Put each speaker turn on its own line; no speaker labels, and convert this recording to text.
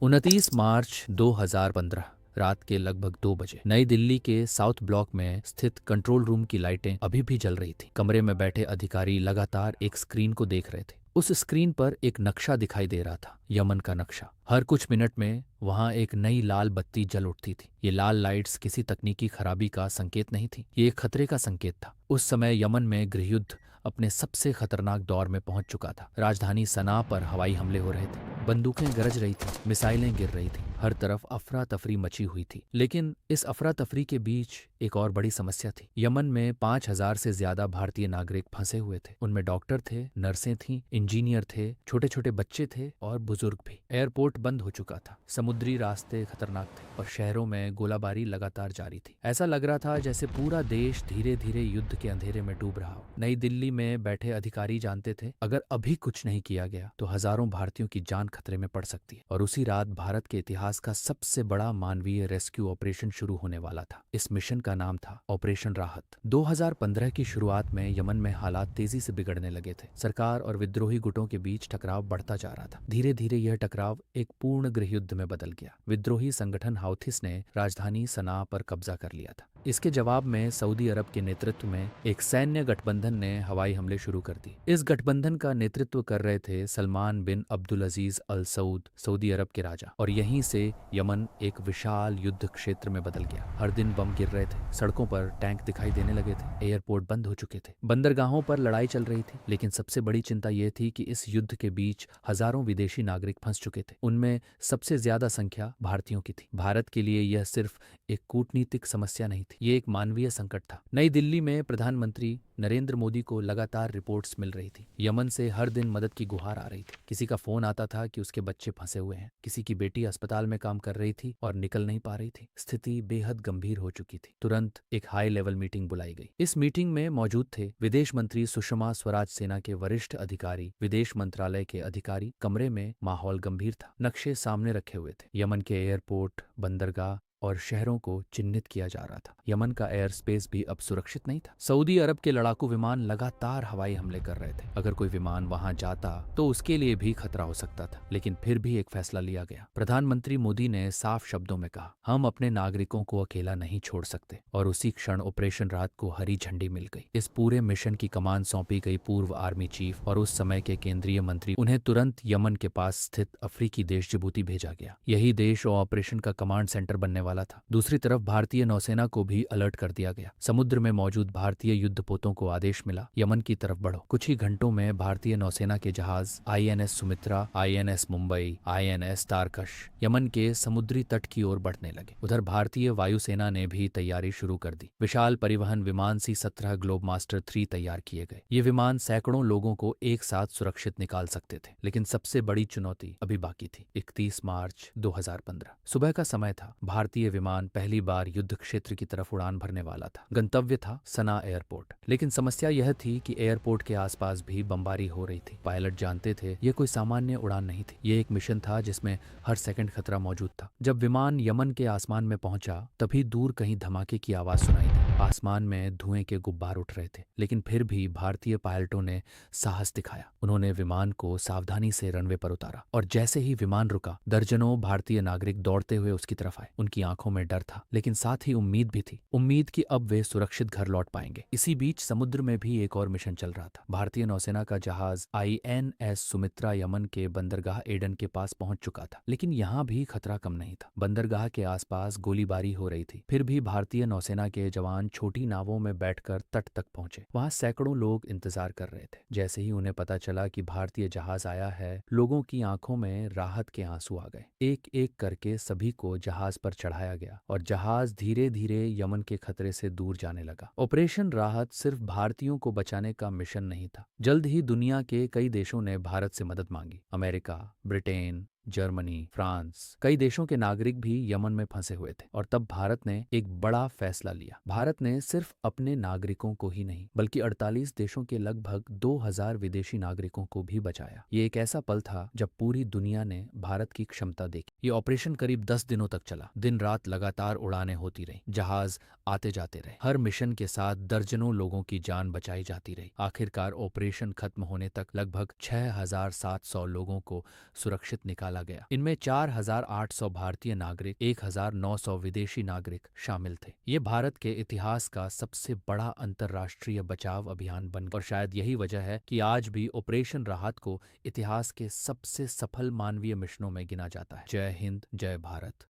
29 मार्च 2015 रात के लगभग 2 बजे नई दिल्ली के साउथ ब्लॉक में स्थित कंट्रोल रूम की लाइटें अभी भी जल रही थी। कमरे में बैठे अधिकारी लगातार एक स्क्रीन को देख रहे थे। उस स्क्रीन पर एक नक्शा दिखाई दे रहा था, यमन का नक्शा। हर कुछ मिनट में वहां एक नई लाल बत्ती जल उठती थी। ये लाल लाइट्स किसी तकनीकी खराबी का संकेत नहीं थी, ये एक खतरे का संकेत था। उस समय यमन में गृहयुद्ध अपने सबसे खतरनाक दौर में पहुंच चुका था। राजधानी सना पर हवाई हमले हो रहे थे, बंदूकें गरज रही थी, मिसाइलें गिर रही थी, हर तरफ अफरा तफरी मची हुई थी। लेकिन इस अफरा तफरी के बीच एक और बड़ी समस्या थी। यमन में 5,000 से ज्यादा भारतीय नागरिक फंसे हुए थे। उनमें डॉक्टर थे, नर्सें थीं, इंजीनियर थे, छोटे छोटे बच्चे थे और बुजुर्ग भी। एयरपोर्ट बंद हो चुका था, समुद्री रास्ते खतरनाक थे और शहरों में गोलाबारी लगातार जारी थी। ऐसा लग रहा था जैसे पूरा देश धीरे धीरे युद्ध के अंधेरे में डूब रहा हो। नई दिल्ली में बैठे अधिकारी जानते थे, अगर अभी कुछ नहीं किया गया तो हजारों भारतीयों की जान खतरे में पड़ सकती है। और उसी रात भारत के इतिहास का सबसे बड़ा मानवीय रेस्क्यू ऑपरेशन शुरू होने वाला था। इस मिशन का नाम था ऑपरेशन राहत। 2015 की शुरुआत में यमन में हालात तेजी से बिगड़ने लगे थे। सरकार और विद्रोही गुटों के बीच टकराव बढ़ता जा रहा था। धीरे धीरे यह टकराव एक पूर्ण गृहयुद्ध में बदल गया। विद्रोही संगठन हाउथिस ने राजधानी सना पर कब्जा कर लिया था। इसके जवाब में सऊदी अरब के नेतृत्व में एक सैन्य गठबंधन ने हवाई हमले शुरू कर दिए। इस गठबंधन का नेतृत्व कर रहे थे सलमान बिन अब्दुल अजीज अल सऊद, सऊदी अरब के राजा। और यहीं से यमन एक विशाल युद्ध क्षेत्र में बदल गया। हर दिन बम गिर रहे थे, सड़कों पर टैंक दिखाई देने लगे थे, एयरपोर्ट बंद हो चुके थे, बंदरगाहों पर लड़ाई चल रही थी। लेकिन सबसे बड़ी चिंता यह थी कि इस युद्ध के बीच हजारों विदेशी नागरिक फंस चुके थे। उनमें सबसे ज्यादा संख्या भारतीयों की थी। भारत के लिए यह सिर्फ एक कूटनीतिक समस्या नहीं थी, ये एक मानवीय संकट था। नई दिल्ली में प्रधानमंत्री नरेंद्र मोदी को लगातार रिपोर्ट्स मिल रही थी। यमन से हर दिन मदद की गुहार आ रही थी। किसी का फोन आता था कि उसके बच्चे फंसे हुए हैं, किसी की बेटी अस्पताल में काम कर रही थी और निकल नहीं पा रही थी। स्थिति बेहद गंभीर हो चुकी थी। तुरंत एक हाई लेवल मीटिंग बुलाई गई। इस मीटिंग में मौजूद थे विदेश मंत्री सुषमा स्वराज, सेना के वरिष्ठ अधिकारी, विदेश मंत्रालय के अधिकारी। कमरे में माहौल गंभीर था, नक्शे सामने रखे हुए थे। यमन के एयरपोर्ट, बंदरगाह और शहरों को चिन्हित किया जा रहा था। यमन का एयर स्पेस भी अब सुरक्षित नहीं था। सऊदी अरब के लड़ाकू विमान लगातार हवाई हमले कर रहे थे। अगर कोई विमान वहां जाता तो उसके लिए भी खतरा हो सकता था। लेकिन फिर भी एक फैसला लिया गया। प्रधानमंत्री मोदी ने साफ शब्दों में कहा, हम अपने नागरिकों को अकेला नहीं छोड़ सकते। और उसी क्षण ऑपरेशन रात को हरी झंडी मिल गई। इस पूरे मिशन की कमान सौंपी गई पूर्व आर्मी चीफ और उस समय के केंद्रीय मंत्री। उन्हें तुरंत यमन के पास स्थित अफ्रीकी देश जिबूती भेजा गया। यही देश ऑपरेशन का कमांड सेंटर बनने वाला था। दूसरी तरफ भारतीय नौसेना को भी अलर्ट कर दिया गया। समुद्र में मौजूद भारतीय युद्धपोतों को आदेश मिला, यमन की तरफ बढ़ो। कुछ ही घंटों में भारतीय नौसेना के जहाज INS Sumitra, INS Mumbai, INS Tarkash यमन के समुद्री तट की ओर बढ़ने लगे। उधर भारतीय वायुसेना ने भी तैयारी शुरू कर दी। विशाल परिवहन विमान C-17 ग्लोबमास्टर 3 तैयार किए गए। ये विमान सैकड़ों लोगों को एक साथ सुरक्षित निकाल सकते थे। लेकिन सबसे बड़ी चुनौती अभी बाकी थी। 31 मार्च 2015 सुबह का समय था। भारतीय विमान पहली बार युद्ध क्षेत्र की तरफ उड़ान भरने वाला था। गंतव्य था सना एयरपोर्ट। लेकिन समस्या यह थी कि एयरपोर्ट के आसपास भी बमबारी हो रही थी। पायलट जानते थे यह कोई सामान्य उड़ान नहीं थी, ये एक मिशन था जिसमें हर सेकंड खतरा मौजूद था। जब विमान यमन के आसमान में पहुंचा तभी दूर कहीं धमाके की आवाज सुनाई दी। आसमान में धुएं के गुब्बार उठ रहे थे। लेकिन फिर भी भारतीय पायलटों ने साहस दिखाया। उन्होंने विमान को सावधानी से रनवे पर उतारा और जैसे ही विमान रुका, दर्जनों भारतीय नागरिक दौड़ते हुए उसकी तरफ आए। उनकी आंखों में डर था, लेकिन साथ ही उम्मीद भी थी। उम्मीद कि अब वे सुरक्षित घर लौट पाएंगे। इसी बीच समुद्र में भी एक और मिशन चल रहा था। भारतीय नौसेना का जहाज INS सुमित्रा यमन के बंदरगाह एडन के पास पहुंच चुका था। लेकिन यहाँ भी खतरा कम नहीं था। बंदरगाह के आसपास गोलीबारी हो रही थी। फिर भी भारतीय नौसेना के जवान छोटी नावों में बैठकर तट तक पहुंचे। वहां सैकड़ों लोग इंतजार कर रहे थे। जैसे ही उन्हें पता चला कि भारतीय जहाज आया है, लोगों की आंखों में राहत के आंसू आ गए। एक एक करके सभी को जहाज पर चढ़ाया गया और जहाज धीरे धीरे यमन के खतरे से दूर जाने लगा। ऑपरेशन राहत सिर्फ भारतीयों को बचाने का मिशन नहीं था। जल्द ही दुनिया के कई देशों ने भारत से मदद मांगी। अमेरिका, ब्रिटेन, जर्मनी, फ्रांस, कई देशों के नागरिक भी यमन में फंसे हुए थे। और तब भारत ने एक बड़ा फैसला लिया। भारत ने सिर्फ अपने नागरिकों को ही नहीं बल्कि 48 देशों के लगभग 2000 विदेशी नागरिकों को भी बचाया। ये एक ऐसा पल था जब पूरी दुनिया ने भारत की क्षमता देखी। ये ऑपरेशन करीब 10 दिनों तक चला। दिन रात लगातार उड़ानें होती रहीं। जहाज आते जाते रहे। हर मिशन के साथ दर्जनों लोगों की जान बचाई जाती रही। आखिरकार ऑपरेशन खत्म होने तक लगभग 6,700 लोगों को सुरक्षित निकाला गया। इनमें 4,800 भारतीय नागरिक, 1,900 विदेशी नागरिक शामिल थे। ये भारत के इतिहास का सबसे बड़ा अंतर्राष्ट्रीय बचाव अभियान बन गया और शायद यही वजह है कि आज भी ऑपरेशन राहत को इतिहास के सबसे सफल मानवीय मिशनों में गिना जाता है। जय हिंद, जय भारत।